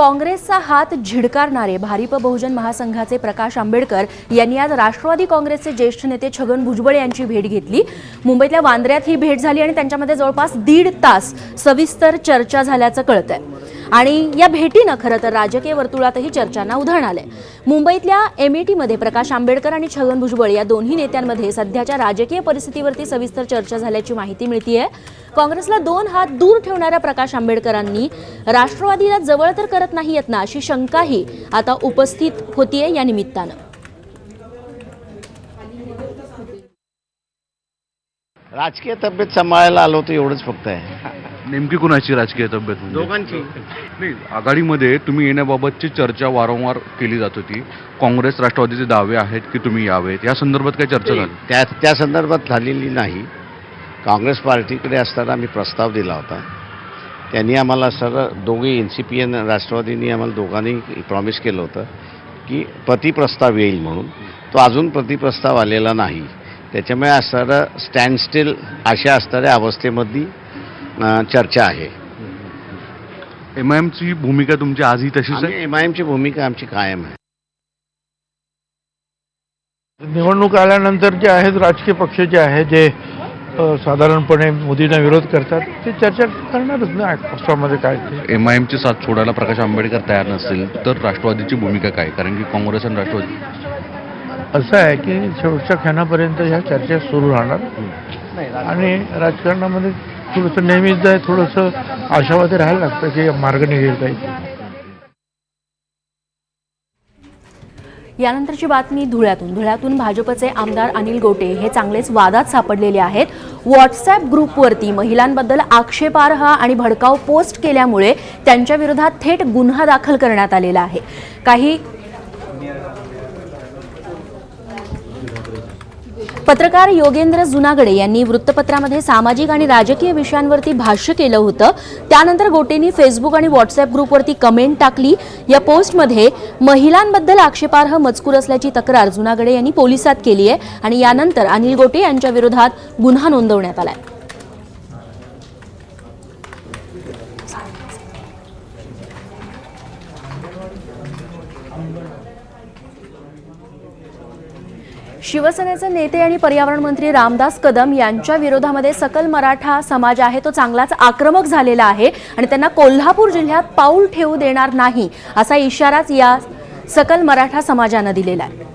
काँग्रेसचा हात झिडकारणारे भारिप बहुजन महासंघाचे प्रकाश आंबेडकर यांनी आज राष्ट्रवादी काँग्रेसचे ज्येष्ठ नेते छगन भुजबळ यांची भेट घेतली। मुंबईतल्या वांद्र्यात ही भेट झाली आणि त्यांच्यामध्ये जवळपास 1.5 तास सविस्तर चर्चा झाल्याचं कळतंय। आणि या भेटीनं खरं तर राजकीय वर्तुळातही चर्चांना उधाण आलंय। मुंबईतल्या एमएटी मध्ये प्रकाश आंबेडकर आणि छगन भुजबळ या दोन्ही नेत्यांमध्ये सध्याच्या राजकीय परिस्थितीवरती सविस्तर चर्चा झाल्याची माहिती मिळतेय। काँग्रेसला 2 हात दूर ठेवणाऱ्या प्रकाश आंबेडकरांनी राष्ट्रवादीला जवळ तर करत नाहीयेत ना अशी शंकाही आता उपस्थित होतीये। या निमित्तानं राजकीय तब्येत सांभाळायला आलो तर एवढंच फक्त आहे। नेमकी कुणाची राजकीय तब्येत? दोघांची नाही, आघाडीमध्ये तुम्ही येण्याबाबतची चर्चा वारंवार केली जात होती। काँग्रेस राष्ट्रवादीचे दावे आहेत की तुम्ही यावेत, या संदर्भात काय चर्चा झाली? त्या संदर्भात झालेली नाही। काँग्रेस पार्टीकडे असताना मी प्रस्ताव दिला होता, त्यांनी आम्हाला दोघे एनसीपी आणि राष्ट्रवादींनी आम्हाला दोघांनी प्रॉमिस केलं होतं की प्रतिप्रस्ताव येईल म्हणून। तो अजून प्रतिप्रस्ताव आलेला नाही, त्याच्यामुळे असणारं स्टँडस्टिल अशा असणाऱ्या अवस्थेमध्ये चर्चा आहे। एमआयएमची भूमिका तुमची आजही तशीच आहे? एमआयएमची भूमिका आमची कायम आहे। निवडणूक आल्यानंतर जे आहेत राजकीय पक्ष जे आहेत जे साधारणपणे मोदींना विरोध करतात ते चर्चा करणारच ना पक्षामध्ये काय ते। एमआयएमची साथ सोडायला प्रकाश आंबेडकर तयार नसेल तर राष्ट्रवादीची भूमिका काय? कारण की काँग्रेस आणि राष्ट्रवादी असं आहे की शेवटच्या क्षणापर्यंत ह्या चर्चा सुरू राहणार आणि राजकारणामध्ये थोडंसं नेहमीच आहे, थोडंसं आशावादी राहायला लागतं की मार्ग निघेल काही। यानंतरची बातमी धुळ्यातून भाजपचे आमदार अनिल गोटे हे चांगलेच वादात सापडलेले आहेत। व्हॉट्सॲप ग्रुपवरती महिलांबद्दल आक्षेपार्ह आणि भडकाऊ पोस्ट केल्यामुळे त्यांच्या विरोधात थेट गुन्हा दाखल करण्यात आलेला आहे। काही पत्रकार योगेंद्र जुनागडे यांनी वृत्तपत्रामध्ये सामाजिक आणि राजकीय विषयांवरती भाष्य केलं होतं। त्यानंतर गोटेंनी फेसबुक आणि व्हॉट्सॲप ग्रुपवरती कमेंट टाकली। या पोस्टमध्ये महिलांबद्दल आक्षेपार्ह मजकूर असल्याची तक्रार जुनागडे यांनी पोलिसात केली आहे आणि यानंतर अनिल गोटे यांच्या विरोधात गुन्हा नोंदवण्यात आलाय। शिवसेनेचे नेते आणि पर्यावरण मंत्री रामदास कदम यांच्या विरोधामध्ये सकल मराठा समाज आहे तो चांगलाच आक्रमक झालेला आहे आणि त्यांना कोल्हापूर जिल्ह्यात पाऊल ठेवू देणार नाही असा इशाराच या सकल मराठा समाजाने दिलेला आहे।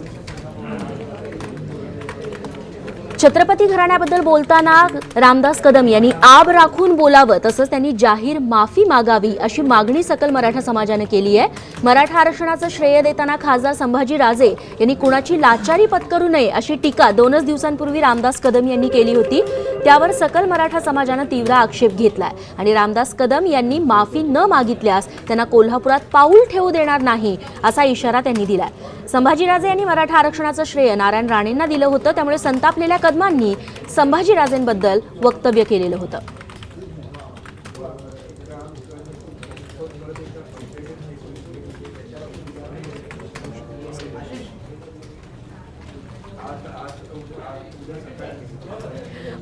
छत्रपती घराण्याबद्दल बोलताना रामदास कदम यांनी आब राखून बोलावं तसंच त्यांनी जाहीर माफी मागावी अशी मागणी सकल मराठा समाजाने केली आहे। मराठा आरक्षणाचं श्रेय देताना खासदार संभाजी राजे यांनी कुणाची लाचारी पत्करू नये अशी टीका 2 दिवसांपूर्वी रामदास कदम यांनी केली होती। त्यावर सकल मराठा समाजाने तीव्र आक्षेप घेतलाय आणि रामदास कदम यांनी माफी न मागितल्यास त्यांना कोल्हापुरात पाऊल ठेवू देणार नाही असा इशारा त्यांनी दिलाय। संभाजीराजे यांनी मराठा आरक्षणाचं श्रेय नारायण राणेंना दिलं होतं, त्यामुळे संतापलेल्या कदमांनी संभाजीराजेंबद्दल वक्तव्य केलेलं होतं।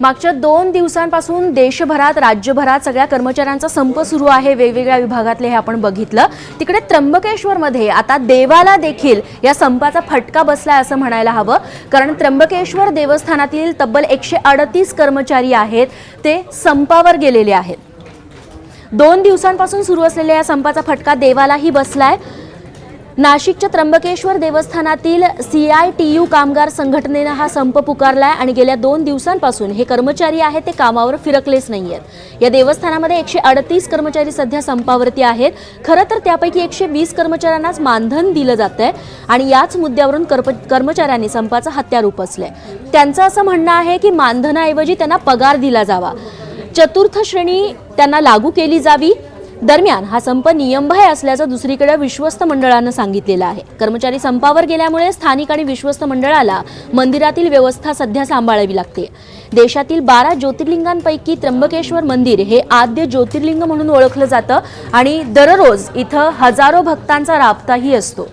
मागच्या 2 दिवसांपासून देशभरात राज्यभरात सगळ्या कर्मचाऱ्यांचा संप सुरू आहे। वेगवेगळ्या विभागातले हे आपण बघितलं। तिकडे त्र्यंबकेश्वरमध्ये आता देवाला देखील या संपाचा फटका बसलाय असं म्हणायला हवं, कारण त्र्यंबकेश्वर देवस्थानातील तब्बल 138 कर्मचारी आहेत ते संपावर गेलेले आहेत। 2 दिवसांपासून सुरू असलेल्या या संपाचा फटका देवालाही बसलाय। नाशिकच्या त्र्यंबकेश्वर देवस्थानातील CITU कामगार संघटनेने हा संप पुकारलाय आणि गेल्या 2 दिवसांपासून हे कर्मचारी आहेत ते कामावर फिरकलेच नाहीयेत। या देवस्थानामध्ये 138 कर्मचारी सध्या संपावरती आहेत। खरं तर त्यापैकी 120 कर्मचाऱ्यांनाच मानधन दिलं जातंय आणि याच मुद्द्यावरून कर्मचाऱ्यांनी संपाचं हत्यार उपसलंय। त्यांचं असं म्हणणं आहे की मानधनाऐवजी त्यांना पगार दिला जावा, चतुर्थ श्रेणी त्यांना लागू केली जावी। दरम्यान हा संप नियमबाह्य असल्याचं दुसरीकडे विश्वस्त मंडळानं सांगितलेलं आहे। कर्मचारी संपावर गेल्यामुळे स्थानिक आणि विश्वस्त मंडळाला मंदिरातील व्यवस्था सध्या सांभाळावी लागते। देशातील 12 ज्योतिर्लिंगांपैकी त्र्यंबकेश्वर मंदिर हे आद्य ज्योतिर्लिंग म्हणून ओळखलं जातं आणि दररोज इथं हजारो भक्तांचा राबताही असतो।